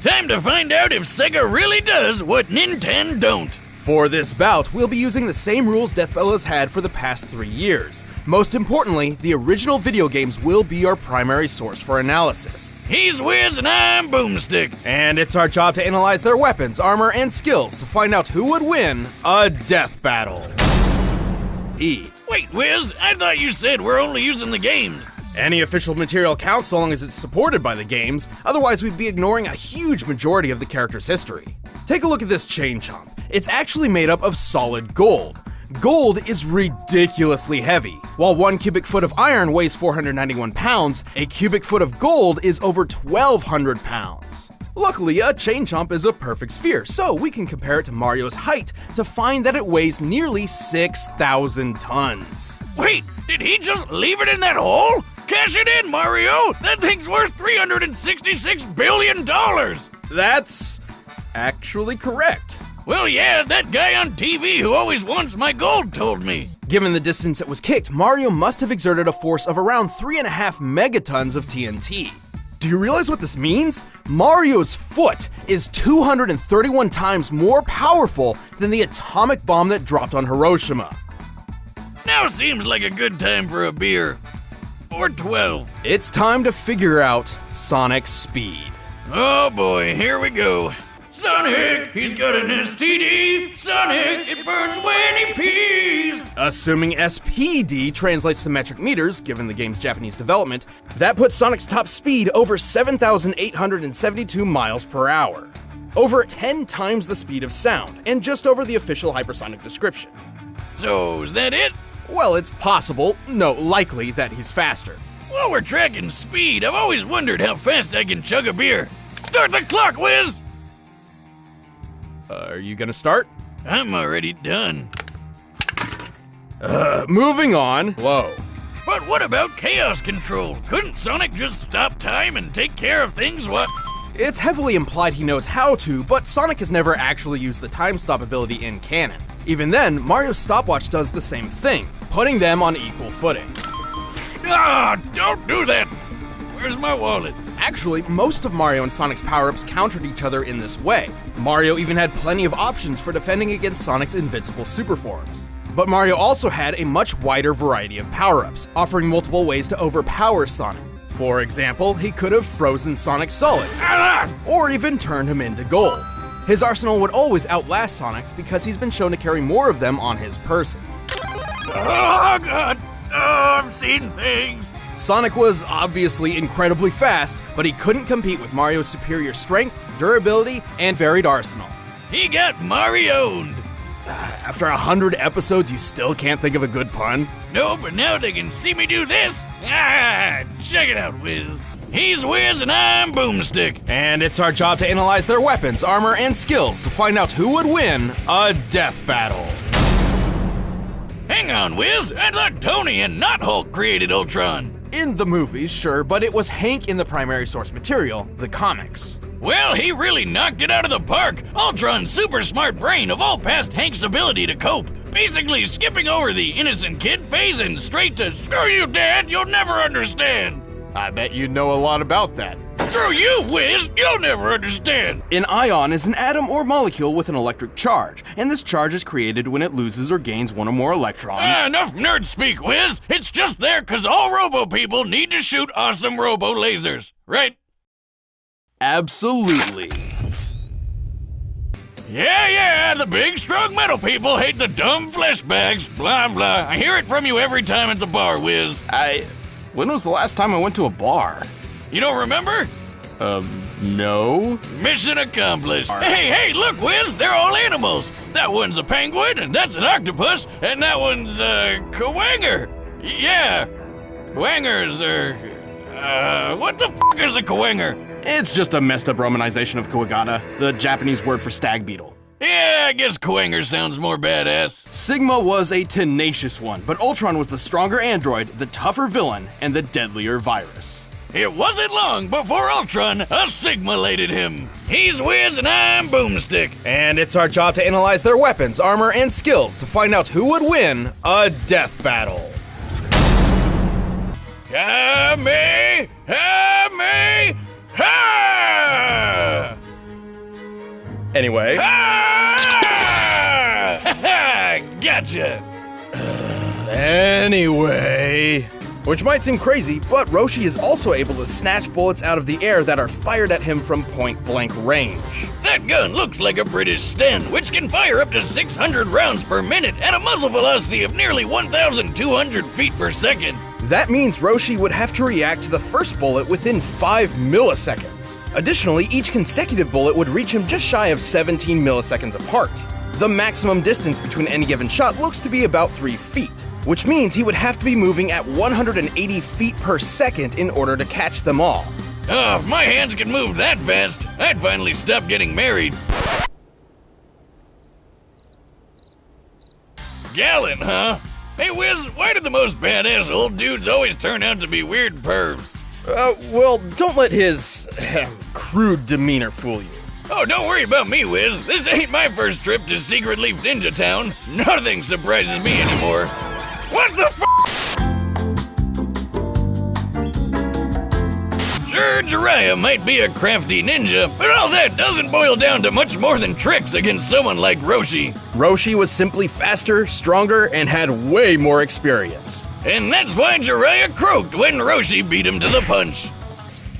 Time to find out if Sega really does what Nintendo don't. For this bout, we'll be using the same rules Deathbella's had for the past 3 years. Most importantly, the original video games will be our primary source for analysis. He's Wiz and I'm Boomstick. And it's our job to analyze their weapons, armor, and skills to find out who would win a death battle. E. Wait, Wiz, I thought you said we're only using the games. Any official material counts so long as it's supported by the games, otherwise we'd be ignoring a huge majority of the character's history. Take a look at this chain chomp. It's actually made up of solid gold. Gold is ridiculously heavy. While 1 cubic foot of iron weighs 491 pounds, a cubic foot of gold is over 1,200 pounds. Luckily, a chain chomp is a perfect sphere, so we can compare it to Mario's height to find that it weighs nearly 6,000 tons. Wait, did he just leave it in that hole? Cash it in, Mario! That thing's worth $366 billion! That's actually correct. Well, yeah, that guy on TV who always wants my gold told me. Given the distance it was kicked, Mario must have exerted a force of around 3.5 megatons of TNT. Do you realize what this means? Mario's foot is 231 times more powerful than the atomic bomb that dropped on Hiroshima. Now seems like a good time for a beer. Or 12. It's time to figure out Sonic's speed. Oh boy, here we go. Sonic, he's got an STD. Sonic, it burns when he pees. Assuming SPD translates to metric meters, given the game's Japanese development, that puts Sonic's top speed over 7,872 miles per hour. Over 10 times the speed of sound, and just over the official hypersonic description. So, is that it? Well, it's possible, no, likely, that he's faster. While we're tracking speed, I've always wondered how fast I can chug a beer. Start the clock, Wiz! Are you gonna start? I'm already done. Moving on. Whoa. But what about chaos control? Couldn't Sonic just stop time and take care of things while... It's heavily implied he knows how to, but Sonic has never actually used the time stop ability in canon. Even then, Mario's stopwatch does the same thing, putting them on equal footing. Ah, don't do that! Where's my wallet? Actually, most of Mario and Sonic's power-ups countered each other in this way. Mario even had plenty of options for defending against Sonic's invincible super forms. But Mario also had a much wider variety of power-ups, offering multiple ways to overpower Sonic. For example, he could have frozen Sonic solid, or even turned him into gold. His arsenal would always outlast Sonic's because he's been shown to carry more of them on his person. Oh god! Oh, I've seen things! Sonic was obviously incredibly fast, but he couldn't compete with Mario's superior strength, durability, and varied arsenal. He got Mario'd! After 100 episodes, you still can't think of a good pun? No, but now they can see me do this! Ah, check it out, Wiz. He's Wiz and I'm Boomstick. And it's our job to analyze their weapons, armor, and skills to find out who would win a death battle. Hang on, Wiz. I thought Tony and not Hulk created Ultron. In the movies, sure, but it was Hank in the primary source material, the comics. Well, he really knocked it out of the park. Ultron's super smart brain evolved past Hank's ability to cope, basically skipping over the innocent kid phase and straight to screw you, Dad, you'll never understand. I bet you know a lot about that. Screw you, Wiz, you'll never understand. An ion is an atom or molecule with an electric charge, and this charge is created when it loses or gains one or more electrons. Enough nerd speak, Wiz. It's just there because all robo people need to shoot awesome robo lasers, right? Absolutely. Yeah, the big, strong metal people hate the dumb flesh bags, blah, blah. I hear it from you every time at the bar, Wiz. When was the last time I went to a bar? You don't remember? No. Mission accomplished. Hey, look, Wiz, they're all animals. That one's a penguin, and that's an octopus, and that one's a Kawanger. Yeah, Kawangers are... what the fuck is a Kawanger? It's just a messed up romanization of Kawagata, the Japanese word for stag beetle. Yeah, I guess Kawanger sounds more badass. Sigma was a tenacious one, but Ultron was the stronger android, the tougher villain, and the deadlier virus. It wasn't long before Ultron assimilated him. He's Wiz and I'm Boomstick. And it's our job to analyze their weapons, armor, and skills to find out who would win a death battle. Ha! Anyway. Ah! Gotcha! Anyway. Which might seem crazy, but Roshi is also able to snatch bullets out of the air that are fired at him from point-blank range. That gun looks like a British Sten, which can fire up to 600 rounds per minute at a muzzle velocity of nearly 1,200 feet per second. That means Roshi would have to react to the first bullet within 5 milliseconds. Additionally, each consecutive bullet would reach him just shy of 17 milliseconds apart. The maximum distance between any given shot looks to be about 3 feet, which means he would have to be moving at 180 feet per second in order to catch them all. Oh, if my hands could move that fast, I'd finally stop getting married. Gallon, huh? Hey, Wiz, why do the most badass old dudes always turn out to be weird pervs? Well, don't let his crude demeanor fool you. Oh, don't worry about me, Wiz. This ain't my first trip to Secret Leaf Ninja Town. Nothing surprises me anymore. What the f***? Sure, Jiraiya might be a crafty ninja, but all that doesn't boil down to much more than tricks against someone like Roshi. Roshi was simply faster, stronger, and had way more experience. And that's why Jiraiya croaked when Roshi beat him to the punch.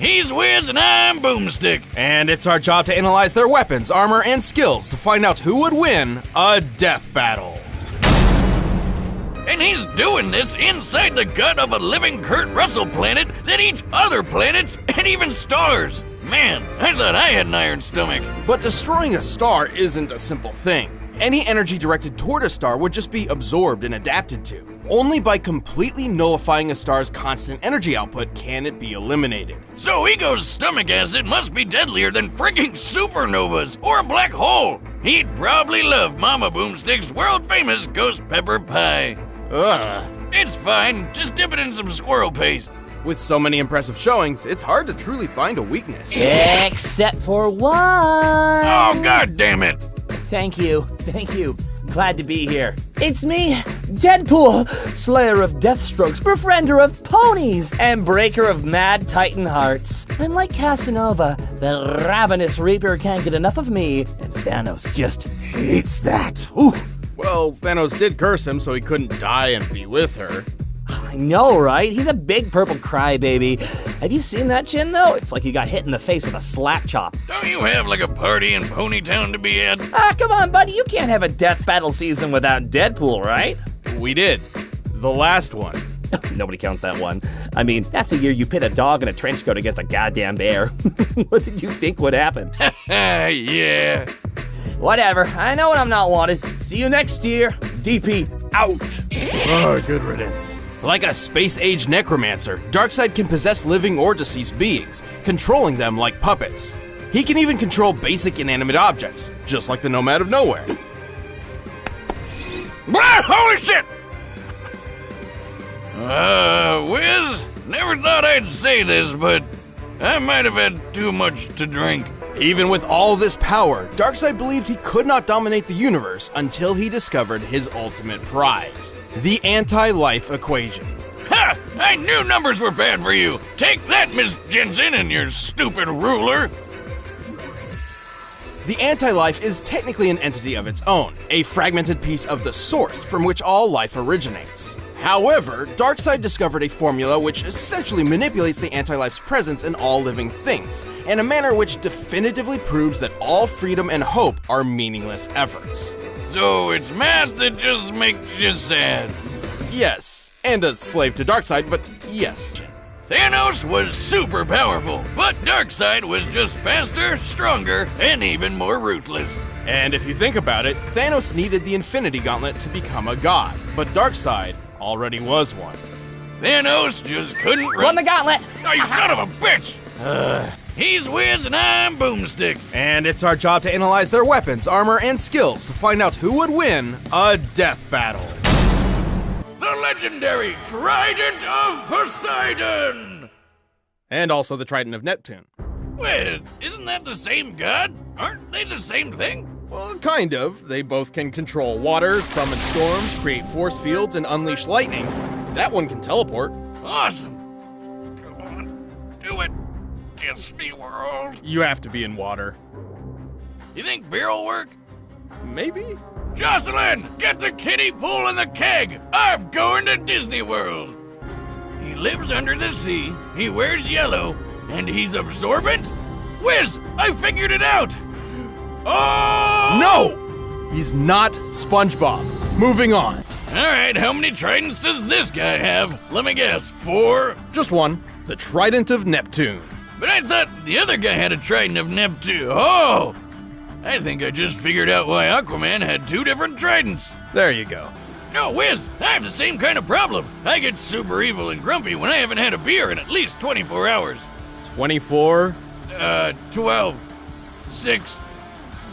He's Wiz and I'm Boomstick. And it's our job to analyze their weapons, armor, and skills to find out who would win a death battle. And he's doing this inside the gut of a living Kurt Russell planet that eats other planets and even stars. Man, I thought I had an iron stomach. But destroying a star isn't a simple thing. Any energy directed toward a star would just be absorbed and adapted to. Only by completely nullifying a star's constant energy output can it be eliminated. So Ego's stomach acid must be deadlier than frigging supernovas or a black hole. He'd probably love Mama Boomstick's world-famous ghost pepper pie. Ugh. It's fine, just dip it in some squirrel paste. With so many impressive showings, it's hard to truly find a weakness. Except for one. Oh, god damn it! Thank you. Glad to be here. It's me, Deadpool, slayer of deathstrokes, befriender of ponies, and breaker of mad titan hearts. I'm like Casanova, the ravenous reaper can't get enough of me, and Thanos just hates that. Ooh. Well, Thanos did curse him so he couldn't die and be with her. I know, right? He's a big purple crybaby. Have you seen that chin, though? It's like he got hit in the face with a slap chop. Don't you have like a party in Ponytown to be at? Ah, come on, buddy. You can't have a death battle season without Deadpool, right? We did. The last one. Nobody counts that one. I mean, that's a year you pit a dog in a trench coat against a goddamn bear. What did you think would happen? Yeah. Whatever. I know when I'm not wanted. See you next year. DP out. Oh, good riddance. Like a space-age necromancer, Darkseid can possess living or deceased beings, controlling them like puppets. He can even control basic inanimate objects, just like the Nomad of Nowhere. Holy shit! Wiz, never thought I'd say this, but I might have had too much to drink. Even with all this power, Darkseid believed he could not dominate the universe until he discovered his ultimate prize, the anti-life equation. Ha! I knew numbers were bad for you! Take that, Miss Jensen and your stupid ruler! The anti-life is technically an entity of its own, a fragmented piece of the source from which all life originates. However, Darkseid discovered a formula which essentially manipulates the anti-life's presence in all living things, in a manner which definitively proves that all freedom and hope are meaningless efforts. So it's math that just makes you sad. Yes, and a slave to Darkseid, but yes. Thanos was super powerful, but Darkseid was just faster, stronger, and even more ruthless. And if you think about it, Thanos needed the Infinity Gauntlet to become a god, but Darkseid already was one. Thanos just couldn't Run the gauntlet! Oh, you son of a bitch! He's Wiz and I'm Boomstick. And it's our job to analyze their weapons, armor, and skills to find out who would win a death battle. The legendary Trident of Poseidon! And also the Trident of Neptune. Wait, isn't that the same god? Aren't they the same thing? Well, kind of. They both can control water, summon storms, create force fields, and unleash lightning. That one can teleport. Awesome. Come on, do it. Disney World. You have to be in water. You think beer'll work? Maybe? Jocelyn, get the kiddie pool and the keg. I'm going to Disney World. He lives under the sea, he wears yellow, and he's absorbent? Wiz, I figured it out! Oh! No! He's not SpongeBob. Moving on. Alright, how many tridents does this guy have? Let me guess, 4? Just one. The Trident of Neptune. But I thought the other guy had a trident of Neptune. Oh! I think I just figured out why Aquaman had 2 different tridents. There you go. No, Wiz, I have the same kind of problem. I get super evil and grumpy when I haven't had a beer in at least 24 hours. 24? 12, 6,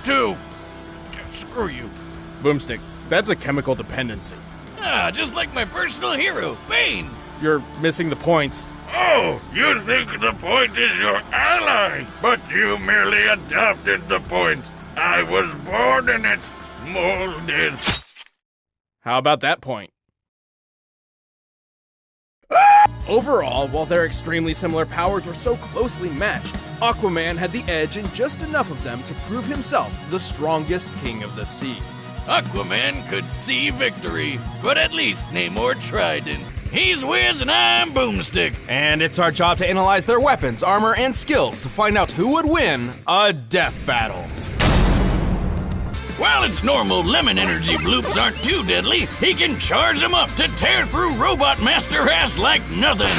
2. Screw you. Boomstick, that's a chemical dependency. Ah, just like my personal hero, Bane. You're missing the point. Oh, you think the point is your ally, but you merely adopted the point. I was born in it, molded. How about that point? Overall, while their extremely similar powers were so closely matched, Aquaman had the edge in just enough of them to prove himself the strongest king of the sea. Aquaman could see victory, but at least Namor tried it. He's Wiz and I'm Boomstick. And it's our job to analyze their weapons, armor, and skills to find out who would win a death battle. While its normal lemon energy bloops aren't too deadly, he can charge them up to tear through robot master ass like nothing.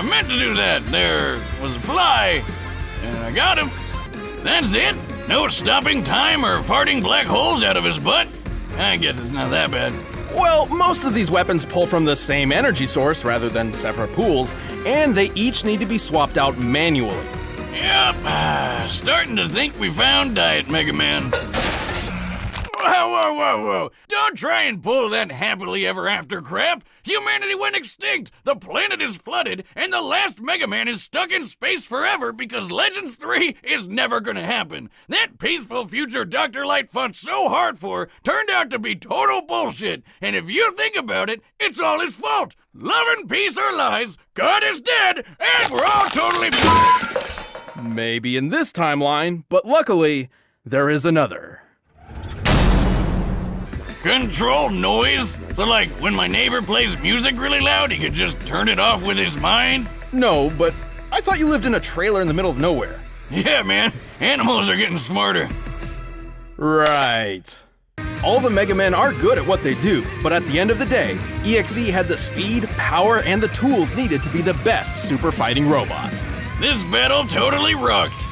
Meant to do that. There was a fly, and I got him. That's it. No stopping time or farting black holes out of his butt. I guess it's not that bad. Well, most of these weapons pull from the same energy source rather than separate pools, and they each need to be swapped out manually. Yep, starting to think we found Diet Mega Man. Whoa. Don't try and pull that happily ever after crap. Humanity went extinct, the planet is flooded, and the last Mega Man is stuck in space forever because Legends 3 is never gonna happen. That peaceful future Dr. Light fought so hard for turned out to be total bullshit, and if you think about it, it's all his fault. Love and peace are lies, God is dead, and we're all totally... Maybe in this timeline, but luckily, there is another. Control noise? So like, when my neighbor plays music really loud, he could just turn it off with his mind? No, but I thought you lived in a trailer in the middle of nowhere. Yeah, man. Animals are getting smarter. Right. All the Mega Men are good at what they do, but at the end of the day, EXE had the speed, power, and the tools needed to be the best super fighting robot. This battle totally rocked.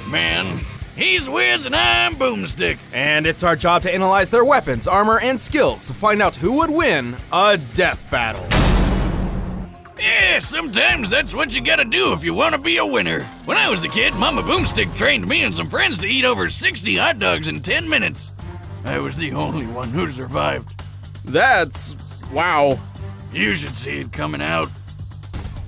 Man, he's Wiz and I'm Boomstick. And it's our job to analyze their weapons, armor, and skills to find out who would win a death battle. Yeah, sometimes that's what you gotta do if you wanna be a winner. When I was a kid, Mama Boomstick trained me and some friends to eat over 60 hot dogs in 10 minutes. I was the only one who survived. That's... wow. You should see it coming out.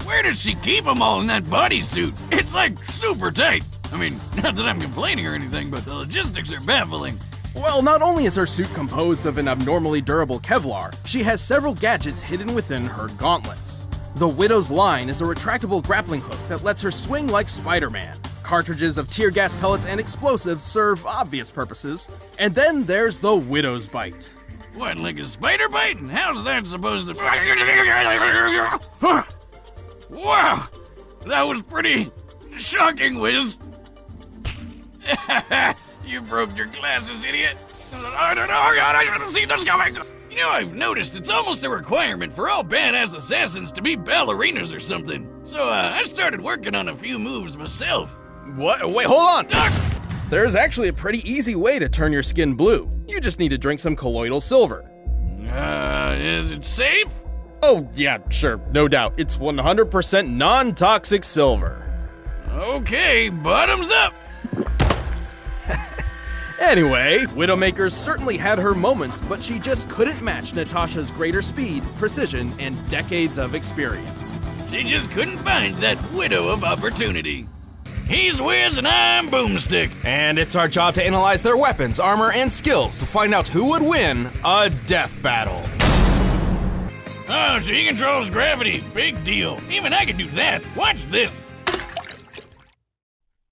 Where does she keep them all in that bodysuit? It's like super tight. I mean, not that I'm complaining or anything, but the logistics are baffling. Well, not only is her suit composed of an abnormally durable Kevlar, she has several gadgets hidden within her gauntlets. The Widow's line is a retractable grappling hook that lets her swing like Spider-Man. Cartridges of tear gas pellets and explosives serve obvious purposes. And then there's the Widow's Bite. What, like a spider bite? And how's that supposed to... Wow, that was pretty shocking, Wiz. You broke your glasses, idiot. I don't know, God, I should have seen this coming. You know, I've noticed it's almost a requirement for all badass assassins to be ballerinas or something. So, I started working on a few moves myself. What? Wait, hold on! Doc! There's actually a pretty easy way to turn your skin blue. You just need to drink some colloidal silver. Is it safe? Oh, yeah, sure, no doubt. It's 100% non-toxic silver. Okay, bottoms up. Anyway, Widowmaker certainly had her moments, but she just couldn't match Natasha's greater speed, precision, and decades of experience. She just couldn't find that widow of opportunity. He's Wiz and I'm Boomstick. And it's our job to analyze their weapons, armor, and skills to find out who would win a death battle. Oh, she controls gravity. Big deal. Even I can do that. Watch this.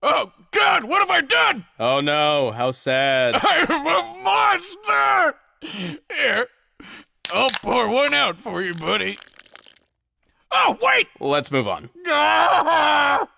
Oh, God, what have I done? Oh no, how sad. I'm a monster! Here, I'll pour one out for you, buddy. Oh, wait! Let's move on. Ah!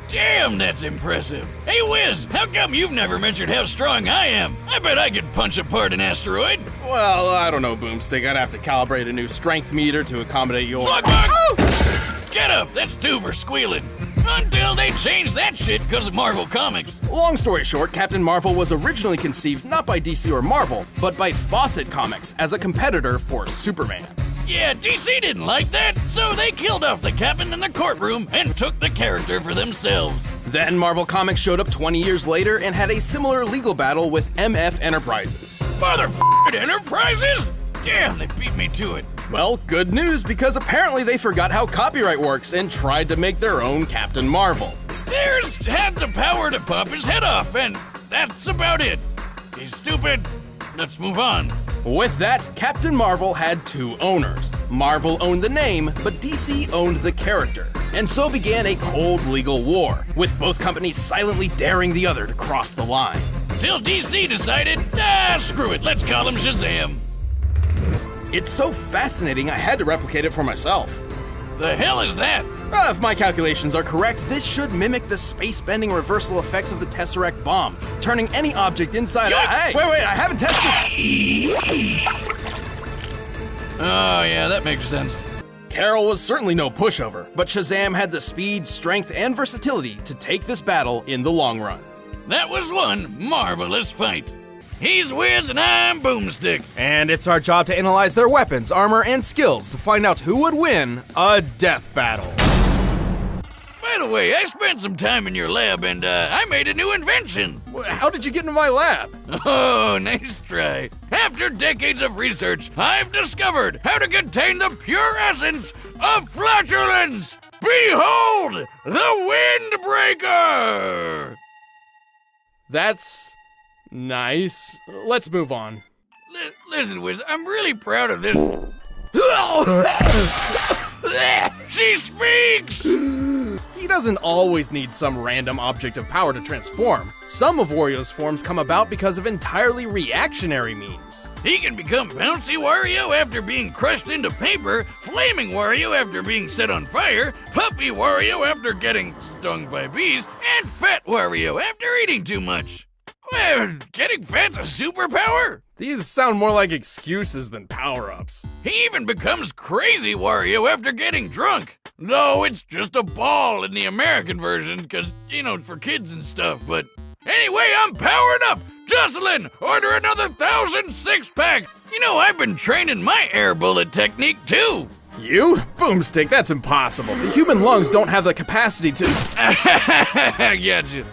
Damn, that's impressive. Hey, Wiz, how come you've never mentioned how strong I am? I bet I could punch apart an asteroid. Well, I don't know, Boomstick. I'd have to calibrate a new strength meter to accommodate your... Slugbug! Oh! Get up, that's 2 for squealing. Until they changed that shit because of Marvel Comics. Long story short, Captain Marvel was originally conceived not by DC or Marvel, but by Fawcett Comics as a competitor for Superman. Yeah, DC didn't like that, so they killed off the captain in the courtroom and took the character for themselves. Then Marvel Comics showed up 20 years later and had a similar legal battle with MF Enterprises. Motherfucking Enterprises? Damn, they beat me to it. Well, good news, because apparently they forgot how copyright works and tried to make their own Captain Marvel. Theirs had the power to pop his head off, and that's about it. He's stupid. Let's move on. With that, Captain Marvel had 2 owners. Marvel owned the name, but DC owned the character. And so began a cold legal war, with both companies silently daring the other to cross the line. Till DC decided, screw it, let's call him Shazam. It's so fascinating I had to replicate it for myself. The hell is that? If my calculations are correct, this should mimic the space-bending reversal effects of the Tesseract bomb, turning any object inside out. Hey, wait, I haven't tested. Oh yeah, that makes sense. Carol was certainly no pushover, but Shazam had the speed, strength, and versatility to take this battle in the long run. That was one marvelous fight. He's Wiz and I'm Boomstick. And it's our job to analyze their weapons, armor, and skills to find out who would win a death battle. By the way, I spent some time in your lab and I made a new invention. How did you get into my lab? Oh, nice try. After decades of research, I've discovered how to contain the pure essence of flatulence. Behold, the Windbreaker! That's nice. Let's move on. Listen, Wiz, I'm really proud of this. She speaks! He doesn't always need some random object of power to transform. Some of Wario's forms come about because of entirely reactionary means. He can become Bouncy Wario after being crushed into paper, Flaming Wario after being set on fire, Puffy Wario after getting stung by bees, and Fat Wario after eating too much. Well, getting fat's a superpower? These sound more like excuses than power-ups. He even becomes Crazy Wario after getting drunk. Though it's just a ball in the American version, because, you know, for kids and stuff, but... Anyway, I'm powered up! Jocelyn, order another 1,000 six-pack! You know, I've been training my air bullet technique, too! You? Boomstick, that's impossible. The human lungs don't have the capacity to... I gotcha.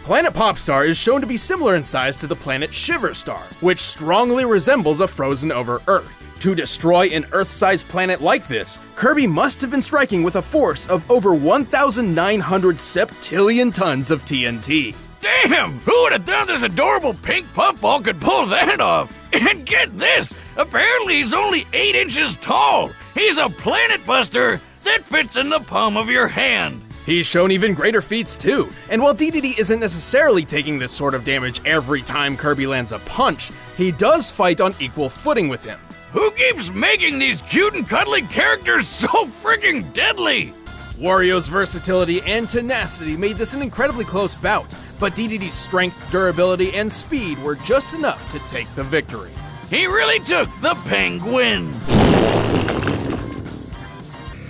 Planet Popstar is shown to be similar in size to the planet Shiverstar, which strongly resembles a frozen-over Earth. To destroy an Earth-sized planet like this, Kirby must have been striking with a force of over 1,900 septillion tons of TNT. Damn! Who would have thought this adorable pink puffball could pull that off? And get this! Apparently he's only 8 inches tall! He's a planet buster that fits in the palm of your hand! He's shown even greater feats too, and while Dedede isn't necessarily taking this sort of damage every time Kirby lands a punch, he does fight on equal footing with him. Who keeps making these cute and cuddly characters so freaking deadly? Wario's versatility and tenacity made this an incredibly close bout, but Dedede's strength, durability, and speed were just enough to take the victory. He really took the penguin!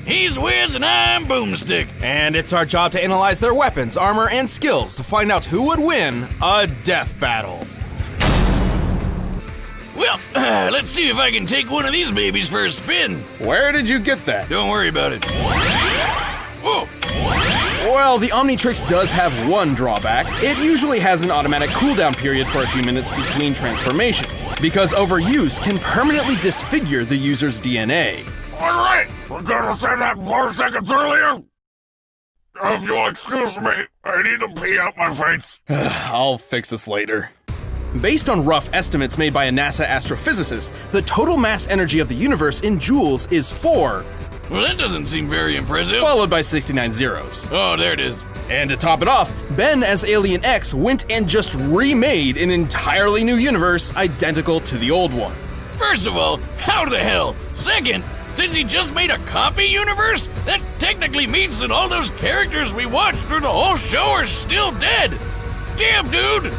He's Wiz and I'm Boomstick. And it's our job to analyze their weapons, armor, and skills to find out who would win a death battle. Well, let's see if I can take one of these babies for a spin. Where did you get that? Don't worry about it. Whoa! Well, the Omnitrix does have one drawback. It usually has an automatic cooldown period for a few minutes between transformations, because overuse can permanently disfigure the user's DNA. All right, we're gonna say that 4 seconds earlier. If you'll excuse me, I need to pee out my face. I'll fix this later. Based on rough estimates made by a NASA astrophysicist, the total mass energy of the universe in joules is 4. Well, that doesn't seem very impressive. Followed by 69 zeros. Oh, there it is. And to top it off, Ben as Alien X went and just remade an entirely new universe identical to the old one. First of all, how the hell? Second, since he just made a copy universe, that technically means that all those characters we watched through the whole show are still dead. Damn, dude!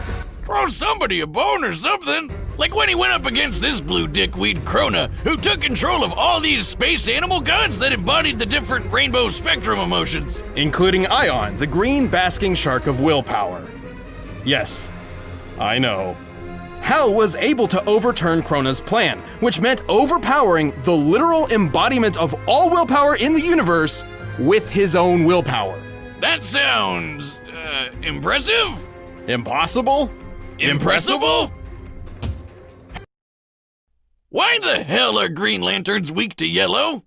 Throw somebody a bone or something. Like when he went up against this blue dickweed Krona, who took control of all these space animal gods that embodied the different rainbow spectrum emotions. Including Ion, the green basking shark of willpower. Yes, I know. Hal was able to overturn Krona's plan, which meant overpowering the literal embodiment of all willpower in the universe with his own willpower. That sounds, impressive? Impossible? Impressible? Why the hell are Green Lanterns weak to yellow?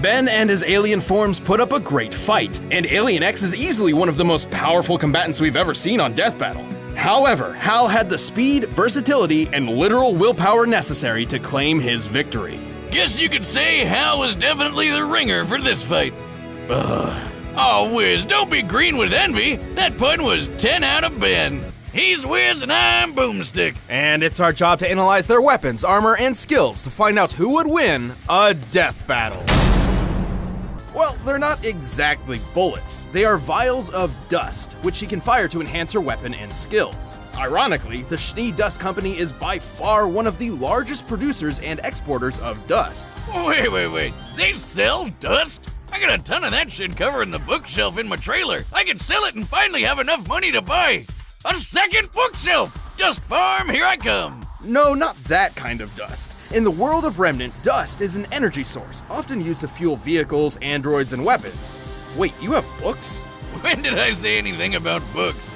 Ben and his alien forms put up a great fight, and Alien X is easily one of the most powerful combatants we've ever seen on Death Battle. However, Hal had the speed, versatility, and literal willpower necessary to claim his victory. Guess you could say Hal was definitely the ringer for this fight. Ugh. Oh, Wiz, don't be green with envy. That pun was 10 out of Ben. He's Wiz and I'm Boomstick. And it's our job to analyze their weapons, armor, and skills to find out who would win a death battle. Well, they're not exactly bullets. They are vials of dust, which she can fire to enhance her weapon and skills. Ironically, the Schnee Dust Company is by far one of the largest producers and exporters of dust. Wait. They sell dust? I got a ton of that shit covering the bookshelf in my trailer. I could sell it and finally have enough money to buy a second bookshelf. Just farm, here I come. No, not that kind of dust. In the world of Remnant, dust is an energy source, often used to fuel vehicles, androids, and weapons. Wait, you have books? When did I say anything about books?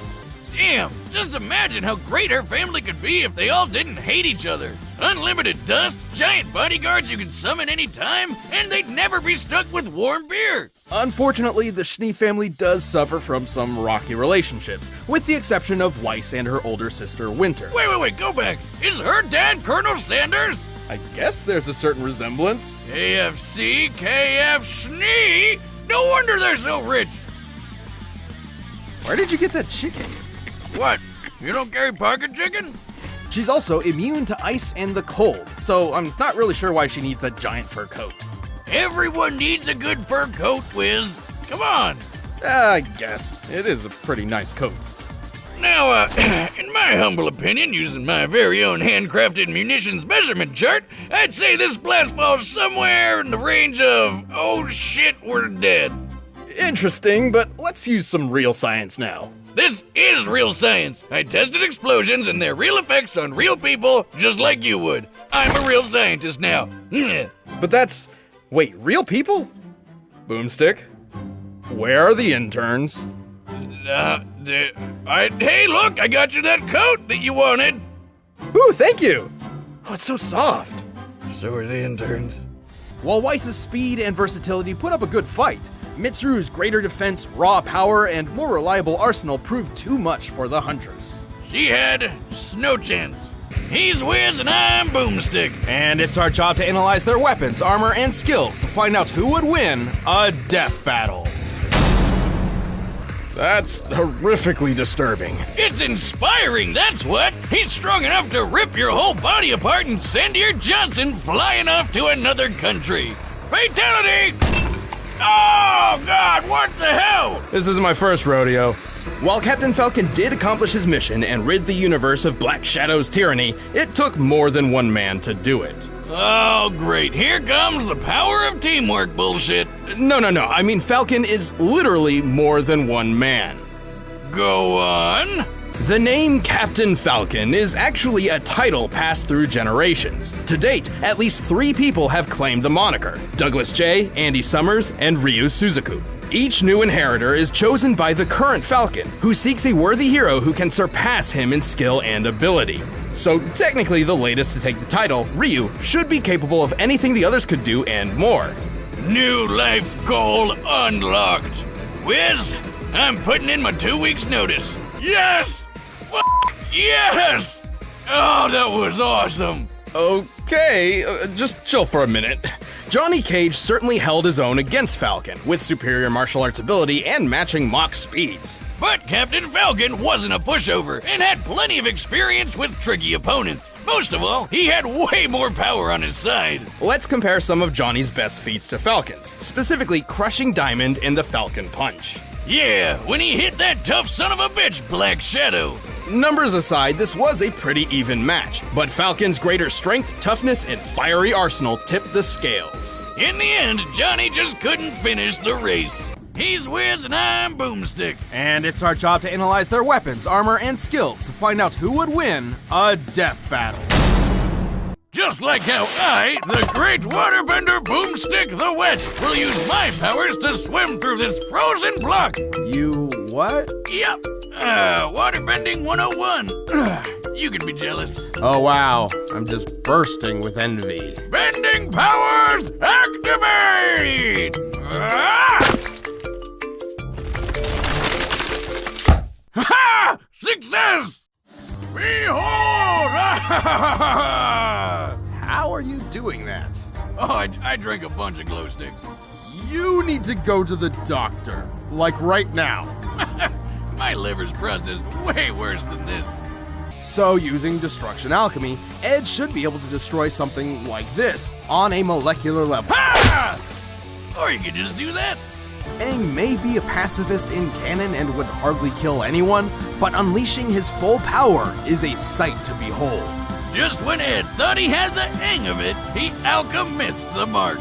Damn, just imagine how great her family could be if they all didn't hate each other. Unlimited dust, giant bodyguards you can summon anytime, and they'd never be stuck with warm beer. Unfortunately, the Schnee family does suffer from some rocky relationships, with the exception of Weiss and her older sister, Winter. Wait, go back. Is her dad Colonel Sanders? I guess there's a certain resemblance. KFC, KF Schnee? No wonder they're so rich. Where did you get that chicken? What? You don't carry pocket chicken? She's also immune to ice and the cold, so I'm not really sure why she needs that giant fur coat. Everyone needs a good fur coat, Wiz. Come on. I guess. It is a pretty nice coat. Now, in my humble opinion, using my very own handcrafted munitions measurement chart, I'd say this blast falls somewhere in the range of, oh shit, we're dead. Interesting, but let's use some real science now. This is real science. I tested explosions and their real effects on real people, just like you would. I'm a real scientist now. But that's... Wait, real people? Boomstick? Where are the interns? Hey, look, I got you that coat that you wanted. Ooh, thank you. Oh, it's so soft. So are the interns. While Weiss's speed and versatility put up a good fight, Mitsuru's greater defense, raw power, and more reliable arsenal proved too much for the Huntress. She had no chance. He's Wiz and I'm Boomstick. And it's our job to analyze their weapons, armor, and skills to find out who would win a death battle. That's horrifically disturbing. It's inspiring, that's what. He's strong enough to rip your whole body apart and send your Johnson flying off to another country. Fatality! Oh, God, what the hell? This isn't my first rodeo. While Captain Falcon did accomplish his mission and rid the universe of Black Shadow's tyranny, it took more than one man to do it. Oh, great. Here comes the power of teamwork bullshit. No. I mean, Falcon is literally more than one man. Go on. The name Captain Falcon is actually a title passed through generations. To date, at least 3 people have claimed the moniker: Douglas J., Andy Summers, and Ryu Suzuku. Each new inheritor is chosen by the current Falcon, who seeks a worthy hero who can surpass him in skill and ability. So technically the latest to take the title, Ryu, should be capable of anything the others could do and more. New life goal unlocked. Wiz, I'm putting in my 2 weeks notice. Yes! Yes! Oh, that was awesome. Okay, just chill for a minute. Johnny Cage certainly held his own against Falcon, with superior martial arts ability and matching Mach speeds. But Captain Falcon wasn't a pushover and had plenty of experience with tricky opponents. Most of all, he had way more power on his side. Let's compare some of Johnny's best feats to Falcon's, specifically crushing Diamond in the Falcon Punch. Yeah, when he hit that tough son of a bitch, Black Shadow. Numbers aside, this was a pretty even match, but Falcon's greater strength, toughness, and fiery arsenal tipped the scales. In the end, Johnny just couldn't finish the race. He's Wiz and I'm Boomstick. And it's our job to analyze their weapons, armor, and skills to find out who would win a death battle. Just like how I, the great waterbender Boomstick the Wet, will use my powers to swim through this frozen block. You what? Yep, waterbending 101. You can be jealous. Oh wow, I'm just bursting with envy. Bending powers, activate! Ha! Success! Behold! How are you doing that? Oh, I drank a bunch of glow sticks. You need to go to the doctor, like right now. My liver's processed way worse than this. So, using Destruction Alchemy, Ed should be able to destroy something like this on a molecular level. Ha! Or you could just do that. Aang may be a pacifist in canon and would hardly kill anyone, but unleashing his full power is a sight to behold. Just when Ed thought he had the hang of it, he alchemist the mark.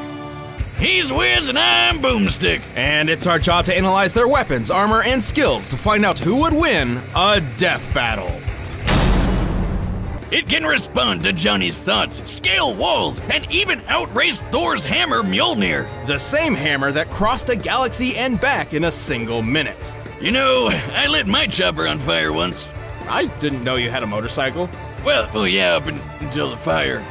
He's Wiz and I'm Boomstick. And it's our job to analyze their weapons, armor, and skills to find out who would win a death battle. It can respond to Johnny's thoughts, scale walls, and even outrace Thor's hammer Mjolnir. The same hammer that crossed a galaxy and back in a single minute. You know, I lit my chopper on fire once. I didn't know you had a motorcycle. Well, yeah, up until the fire.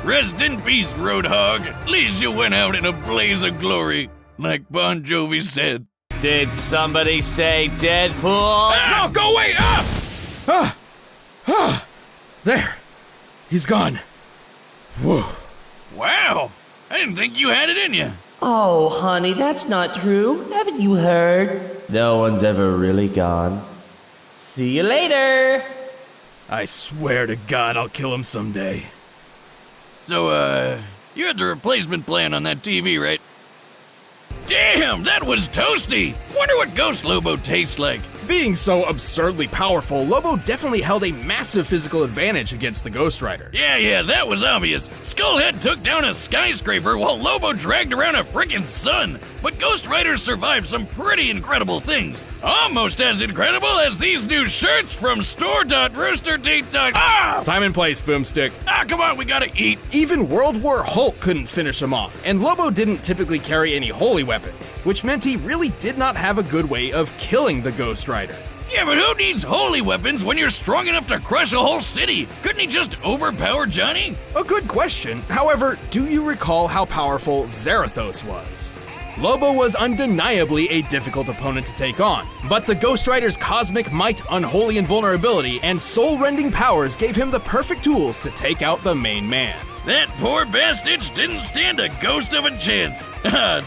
Rest in peace, Roadhog. At least you went out in a blaze of glory, like Bon Jovi said. Did somebody say Deadpool? No, go away! There. He's gone. Whoa. Wow, I didn't think you had it in you. Oh, honey, that's not true. Haven't you heard? No one's ever really gone. See you later. I swear to God I'll kill him someday. So, you had the replacement plan on that TV, right? Damn, that was toasty! Wonder what Ghost Lobo tastes like. Being so absurdly powerful, Lobo definitely held a massive physical advantage against the Ghost Rider. Yeah, that was obvious. Skullhead took down a skyscraper while Lobo dragged around a frickin' sun. But Ghost Rider survived some pretty incredible things. Almost as incredible as these new shirts from store.roosterteeth.com. Ah! Time and place, Boomstick. Come on, we gotta eat. Even World War Hulk couldn't finish him off, and Lobo didn't typically carry any holy weapons, which meant he really did not have a good way of killing the Ghost Rider. Yeah, but who needs holy weapons when you're strong enough to crush a whole city? Couldn't he just overpower Johnny? A good question. However, do you recall how powerful Zarathos was? Lobo was undeniably a difficult opponent to take on, but the Ghost Rider's cosmic might, unholy invulnerability, and soul-rending powers gave him the perfect tools to take out the main man. That poor bastard didn't stand a ghost of a chance.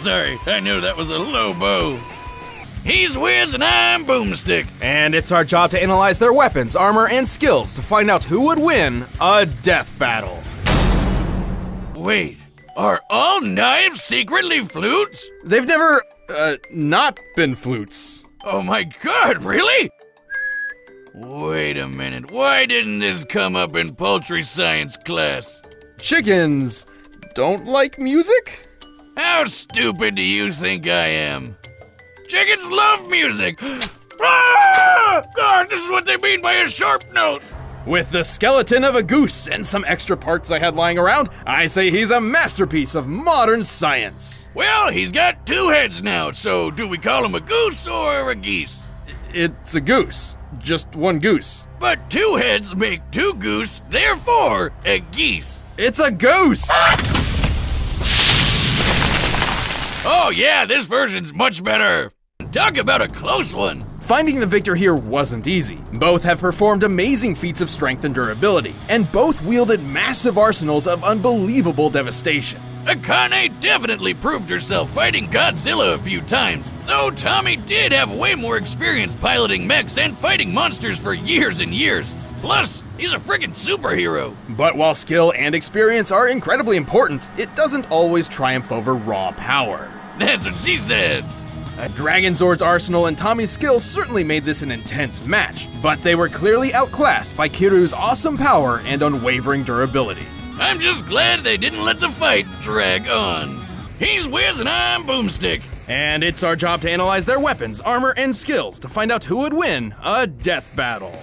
Sorry, I knew that was a low blow. He's Wiz and I'm Boomstick. And it's our job to analyze their weapons, armor, and skills to find out who would win a death battle. Wait, are all knives secretly flutes? They've never, not been flutes. Oh my god, really? Wait a minute, why didn't this come up in poultry science class? Chickens don't like music? How stupid do you think I am? Chickens love music! Ah! God, this is what they mean by a sharp note! With the skeleton of a goose and some extra parts I had lying around, I say he's a masterpiece of modern science. Well, he's got two heads now, so do we call him a goose or a geese? It's a goose. Just one goose. But two heads make two goose, therefore a geese. It's a goose! Oh yeah, this version's much better. Talk about a close one. Finding the victor here wasn't easy. Both have performed amazing feats of strength and durability, and both wielded massive arsenals of unbelievable devastation. Akane definitely proved herself fighting Godzilla a few times, though Tommy did have way more experience piloting mechs and fighting monsters for years and years. Plus, he's a friggin' superhero. But while skill and experience are incredibly important, it doesn't always triumph over raw power. That's what she said. Dragonzord's arsenal and Tommy's skills certainly made this an intense match, but they were clearly outclassed by Kiryu's awesome power and unwavering durability. I'm just glad they didn't let the fight drag on. He's Wiz and I'm Boomstick. And it's our job to analyze their weapons, armor, and skills to find out who would win a death battle.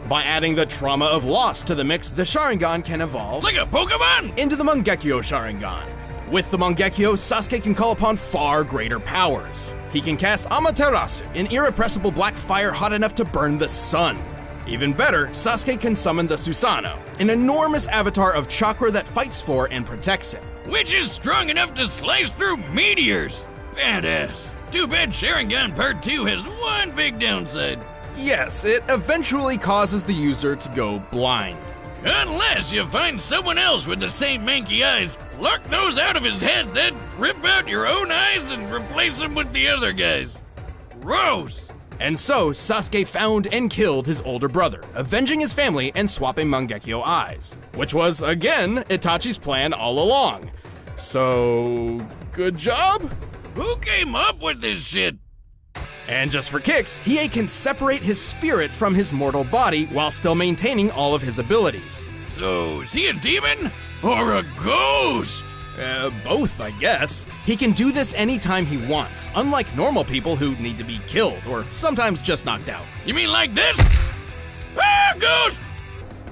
By adding the trauma of loss to the mix, the Sharingan can evolve Like a Pokemon! into the Mangekyo Sharingan. With the Mangekyo, Sasuke can call upon far greater powers. He can cast Amaterasu, an irrepressible black fire hot enough to burn the sun. Even better, Sasuke can summon the Susanoo, an enormous avatar of chakra that fights for and protects him. Which is strong enough to slice through meteors. Badass. Too bad Sharingan Part 2 has one big downside. Yes, it eventually causes the user to go blind. Unless you find someone else with the same manky eyes, pluck those out of his head, then rip out your own eyes and replace them with the other guys. Gross! And so, Sasuke found and killed his older brother, avenging his family and swapping Mangekyo eyes. Which was, again, Itachi's plan all along. So, good job? Who came up with this shit? And just for kicks, Hiei can separate his spirit from his mortal body while still maintaining all of his abilities. So, is he a demon? Or a ghost? Both, I guess. He can do this anytime he wants, unlike normal people who need to be killed or sometimes just knocked out. You mean like this? Ah, ghost!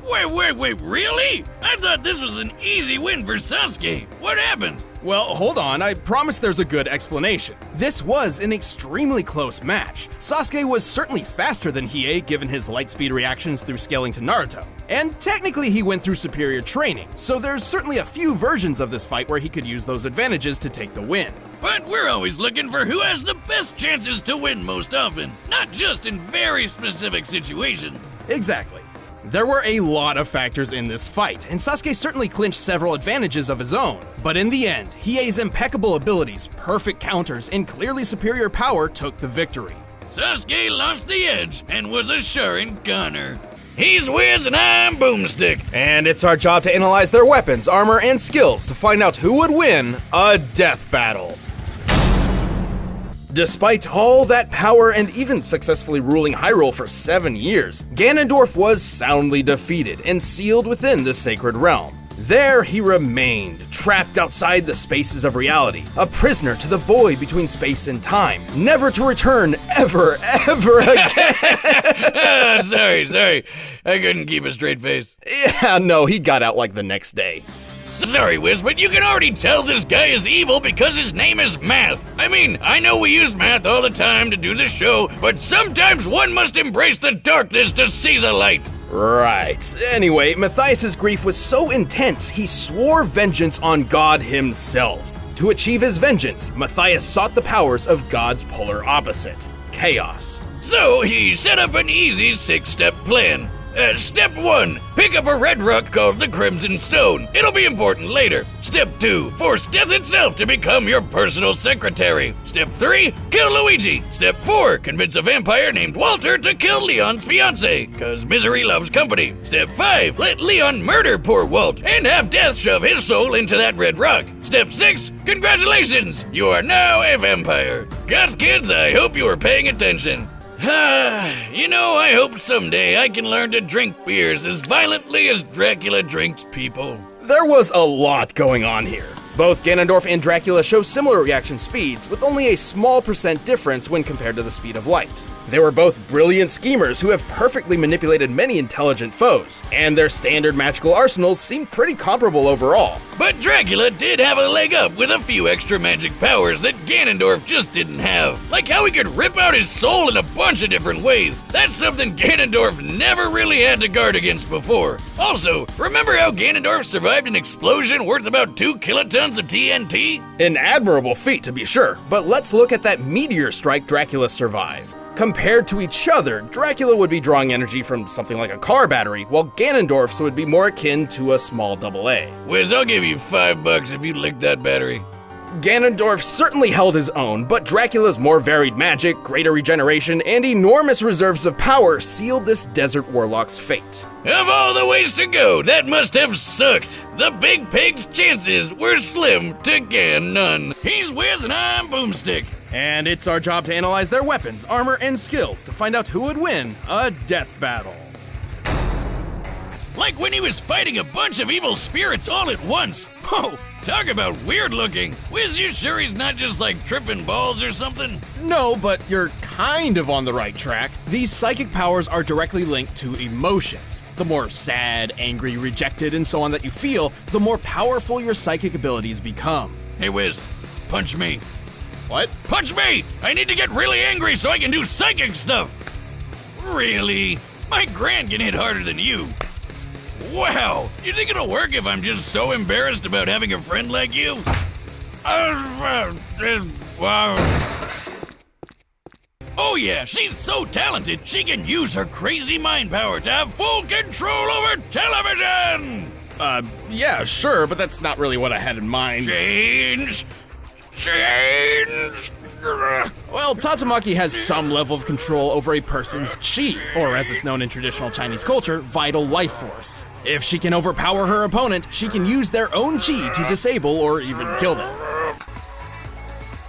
Wait, really? I thought this was an easy win for Sasuke. What happened? Well, hold on, I promise there's a good explanation. This was an extremely close match. Sasuke was certainly faster than Hiei given his light speed reactions through scaling to Naruto. And technically he went through superior training, so there's certainly a few versions of this fight where he could use those advantages to take the win. But we're always looking for who has the best chances to win most often, not just in very specific situations. Exactly. There were a lot of factors in this fight, and Sasuke certainly clinched several advantages of his own. But in the end, Hiei's impeccable abilities, perfect counters, and clearly superior power took the victory. Sasuke lost the edge and was a Sharinganer. He's Wiz and I'm Boomstick. And it's our job to analyze their weapons, armor, and skills to find out who would win a death battle. Despite all that power and even successfully ruling Hyrule for 7 years, Ganondorf was soundly defeated and sealed within the Sacred Realm. There he remained, trapped outside the spaces of reality, a prisoner to the void between space and time, never to return ever again. Sorry. I couldn't keep a straight face. Yeah, no, he got out like the next day. Sorry, Wiz, but you can already tell this guy is evil because his name is Math. I mean, I know we use math all the time to do the show, but sometimes one must embrace the darkness to see the light. Right. Anyway, Matthias's grief was so intense, he swore vengeance on God himself. To achieve his vengeance, Matthias sought the powers of God's polar opposite, chaos. So he set up an easy 6-step plan. Step 1, pick up a red rock called the Crimson Stone. It'll be important later. Step 2, force death itself to become your personal secretary. Step 3, kill Luigi. Step 4, convince a vampire named Walter to kill Leon's fiancé, cause misery loves company. Step 5, let Leon murder poor Walt and have death shove his soul into that red rock. Step 6, congratulations, you are now a vampire. Goth kids, I hope you were paying attention. You know, I hope someday I can learn to drink beers as violently as Dracula drinks people. There was a lot going on here. Both Ganondorf and Dracula show similar reaction speeds, with only a small % difference when compared to the speed of light. They were both brilliant schemers who have perfectly manipulated many intelligent foes, and their standard magical arsenals seem pretty comparable overall. But Dracula did have a leg up with a few extra magic powers that Ganondorf just didn't have. Like how he could rip out his soul in a bunch of different ways. That's something Ganondorf never really had to guard against before. Also, remember how Ganondorf survived an explosion worth about 2 kilotons tons of TNT? An admirable feat, to be sure, but let's look at that meteor strike Dracula survived. Compared to each other, Dracula would be drawing energy from something like a car battery, while Ganondorf's would be more akin to a small AA. Wiz, I'll give you $5 if you lick that battery. Ganondorf certainly held his own, but Dracula's more varied magic, greater regeneration, and enormous reserves of power sealed this desert warlock's fate. Of all the ways to go, that must have sucked. The big pig's chances were slim to get none. He's Wiz and I'm Boomstick. And it's our job to analyze their weapons, armor, and skills to find out who would win a death battle. Like when he was fighting a bunch of evil spirits all at once. Oh, talk about weird looking. Wiz, you sure he's not just like tripping balls or something? No, but you're kind of on the right track. These psychic powers are directly linked to emotions. The more sad, angry, rejected, and so on that you feel, the more powerful your psychic abilities become. Hey Wiz, punch me. What? Punch me! I need to get really angry so I can do psychic stuff. Really? My grand can hit harder than you. Wow, you think it'll work if I'm just so embarrassed about having a friend like you? Wow. Oh yeah, she's so talented, she can use her crazy mind power to have full control over television! Yeah, sure, but that's not really what I had in mind. Change! Well, Tatsumaki has some level of control over a person's chi, or as it's known in traditional Chinese culture, vital life force. If she can overpower her opponent, she can use their own chi to disable or even kill them.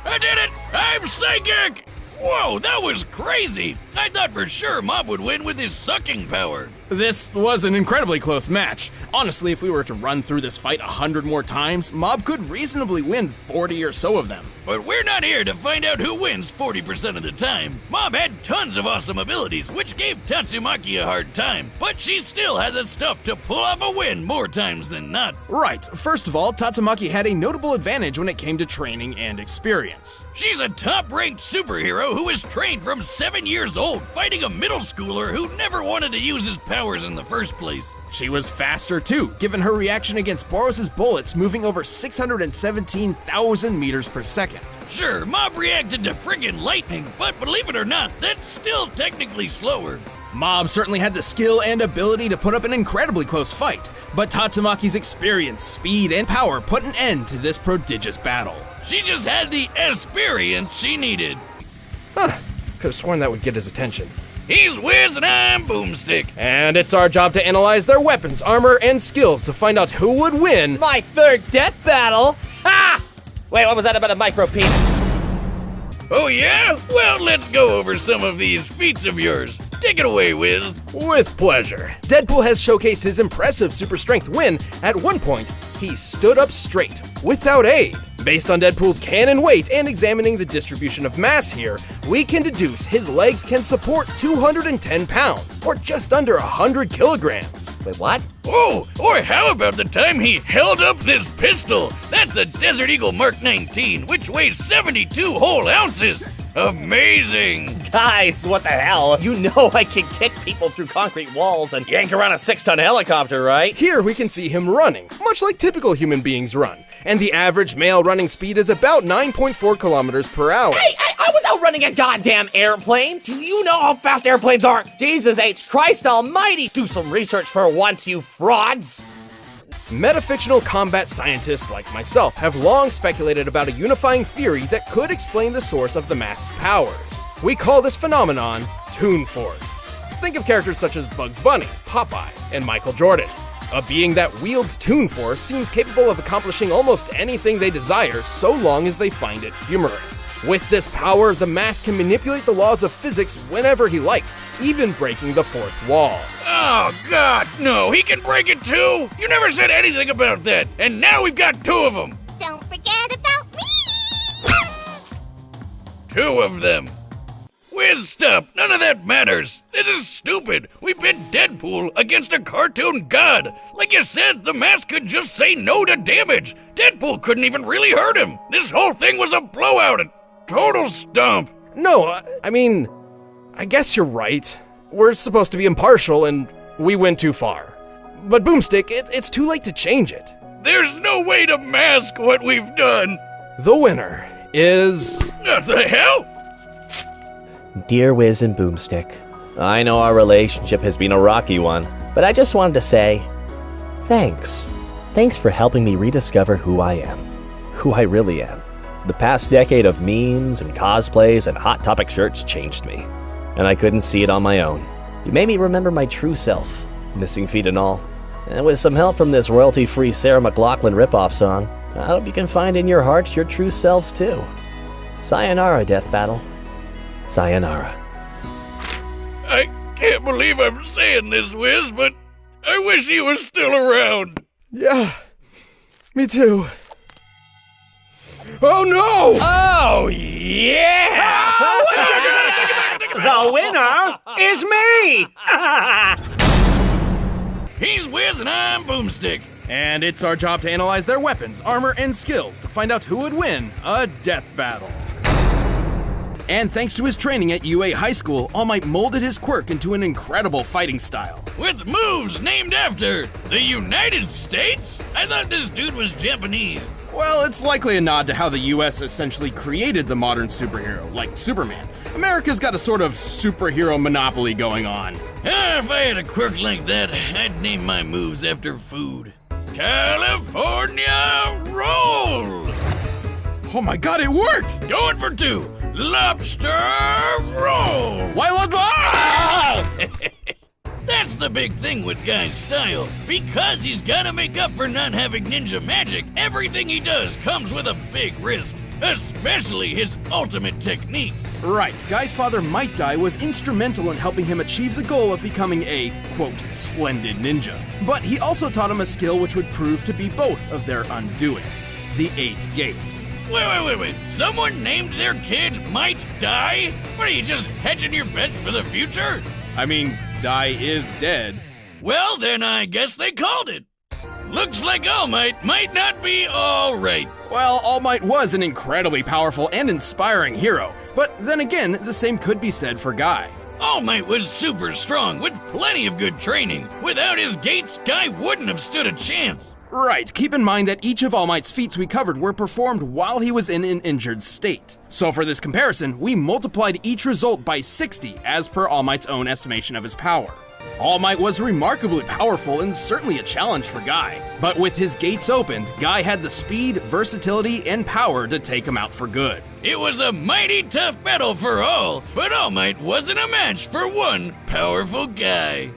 I did it! I'm psychic! Whoa, that was crazy! I thought for sure Mob would win with his sucking power. This was an incredibly close match. Honestly, if we were to run through this fight 100 more times, Mob could reasonably win 40 or so of them. But we're not here to find out who wins 40% of the time. Mob had tons of awesome abilities, which gave Tatsumaki a hard time, but she still had the stuff to pull off a win more times than not. Right, first of all, Tatsumaki had a notable advantage when it came to training and experience. She's a top-ranked superhero who was trained from 7 years old, fighting a middle schooler who never wanted to use his powers in the first place. She was faster too, given her reaction against Boros's bullets moving over 617,000 meters per second. Sure, Mob reacted to friggin' lightning, but believe it or not, that's still technically slower. Mob certainly had the skill and ability to put up an incredibly close fight, but Tatsumaki's experience, speed, and power put an end to this prodigious battle. She just had the experience she needed. Huh, could have sworn that would get his attention. He's Wiz and I'm Boomstick. And it's our job to analyze their weapons, armor, and skills to find out who would win My third death battle? Ha! Wait, what was that about a micro penis? Oh yeah? Well, let's go over some of these feats of yours. Take it away, Wiz. With pleasure. Deadpool has showcased his impressive super strength when, at one point, he stood up straight, without aid. Based on Deadpool's cannon weight and examining the distribution of mass here, we can deduce his legs can support 210 pounds, or just under 100 kilograms. Wait, what? Oh, or how about the time he held up this pistol? That's a Desert Eagle Mark 19, which weighs 72 whole ounces. Amazing! Guys, what the hell? You know I can kick people through concrete walls and yank around a 6-ton helicopter, right? Here we can see him running, much like typical human beings run, and the average male running speed is about 9.4 kilometers per hour. Hey, I was outrunning a goddamn airplane! Do you know how fast airplanes are? Jesus H. Christ almighty! Do some research for once, you frauds! Metafictional combat scientists like myself have long speculated about a unifying theory that could explain the source of the mass's powers. We call this phenomenon Toon Force. Think of characters such as Bugs Bunny, Popeye, and Michael Jordan. A being that wields Toon Force seems capable of accomplishing almost anything they desire so long as they find it humorous. With this power, the mass can manipulate the laws of physics whenever he likes, even breaking the fourth wall. Oh, God, no, he can break it too? You never said anything about that, and now we've got two of them. Don't forget about me! Two of them. Wiz, stop, none of that matters. This is stupid. We pit Deadpool against a cartoon god. Like you said, the mask could just say no to damage. Deadpool couldn't even really hurt him. This whole thing was a blowout, a total stomp. No, I mean, I guess you're right. We're supposed to be impartial, and we went too far. But Boomstick, it's too late to change it. There's no way to mask what we've done. The winner is... What the hell? Dear Wiz and Boomstick, I know our relationship has been a rocky one, but I just wanted to say, thanks. Thanks for helping me rediscover who I am. Who I really am. The past decade of memes and cosplays and Hot Topic shirts changed me, and I couldn't see it on my own. You made me remember my true self, missing feet and all. And with some help from this royalty-free Sarah McLachlan ripoff song, I hope you can find in your hearts your true selves too. Sayonara, Death Battle. Sayonara. I can't believe I'm saying this, Wiz, but I wish he was still around. Yeah, me too. Oh no! Oh, yeah! The winner is me! He's Wiz and I'm Boomstick. And it's our job to analyze their weapons, armor, and skills to find out who would win a death battle. And thanks to his training at UA High School, All Might molded his quirk into an incredible fighting style. With moves named after the United States? I thought this dude was Japanese. Well, it's likely a nod to how the US essentially created the modern superhero, like Superman. America's got a sort of superhero monopoly going on. If I had a quirk like that, I'd name my moves after food. California roll! Oh my god, it worked! Going for 2. Lobster roll! That's the big thing with Guy's style. Because he's gotta make up for not having ninja magic, everything he does comes with a big risk. Especially his ultimate technique. Right, Guy's father Might Dai was instrumental in helping him achieve the goal of becoming a, quote, splendid ninja. But he also taught him a skill which would prove to be both of their undoing. The 8 gates. Wait. Someone named their kid Might Die? What are you, just hedging your bets for the future? I mean, Dai is dead. Well, then I guess they called it. Looks like All Might might not be all right. Well, All Might was an incredibly powerful and inspiring hero. But then again, the same could be said for Guy. All Might was super strong with plenty of good training. Without his gates, Guy wouldn't have stood a chance. Right, keep in mind that each of All Might's feats we covered were performed while he was in an injured state. So for this comparison, we multiplied each result by 60 as per All Might's own estimation of his power. All Might was remarkably powerful and certainly a challenge for Guy. But with his gates opened, Guy had the speed, versatility, and power to take him out for good. It was a mighty tough battle for all, but All Might wasn't a match for one powerful Guy.